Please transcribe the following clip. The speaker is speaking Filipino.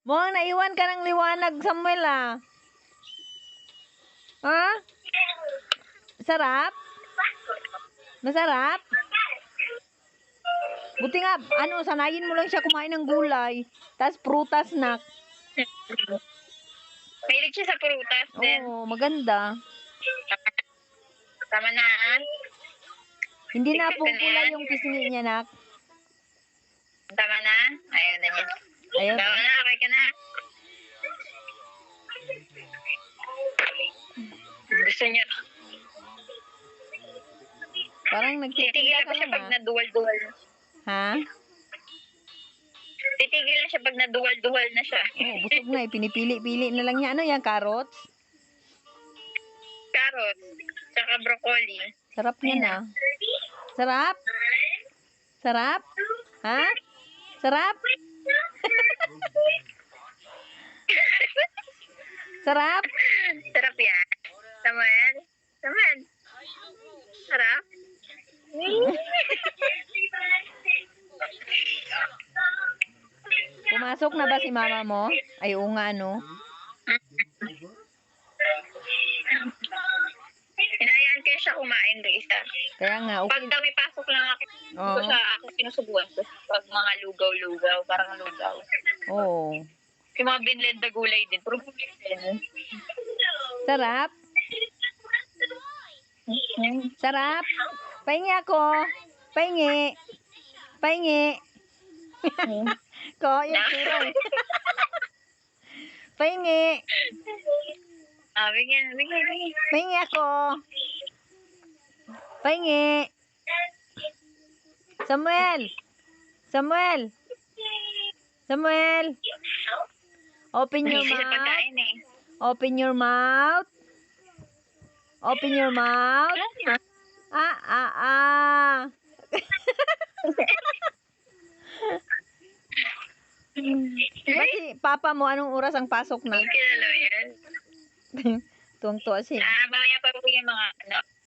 Mukhang naiwan ka ng liwanag, Samuel, ah. Ha? Sarap? Masarap? Buti nga, sanayin mo lang siya kumain ng gulay. Tapos prutas, nak. Mahilig siya sa prutas din. Oo, maganda. Tama na. Hindi na pupula yung pisngi niya, nak. Tama na. Ayaw na niya. Ayaw Tama na. na, okay ka na. Gusto niya. Parang Titigil nagtitigil pa ka siya lang, pag ah. naduwal-duwal. Ha? Titigil na siya pag naduwal-duwal na siya. Oo, busog na eh. Pinipili-pili na lang niya. Ano yan, carrots? Carrots. Tsaka broccoli. Sarap niya na. Sarap? Sarap? Ha? Sarap? Sarap? Sarap yan. Samuel? Samuel? Sarap? Pumasok na ba si mama mo? Ay, oo nga, no? Hinayaan ko siya kumain, Risa. Kaya nga, Pag okay. kami pasok lang ako, Oo. ako sinusubuan ko. Pag mga lugaw-lugaw, parang lugaw. Oo. Yung mga binlend na gulay din. Pero din. Sarap? Sarap? Pahingi ako. Pahingi. Pahingi. Ko, yung suro eh. Pahingi. Bigyan. Pahingi ako. Pahingi. Samuel. Samuel. Samuel. Open your Hindi siya mouth. pagkain eh. Open your mouth. Open your mouth. Ah. Ba't si papa mo, anong oras ang pasok na? Kilala mo yan. Tuwang-tuwa siya. Mamaya pa po yung mga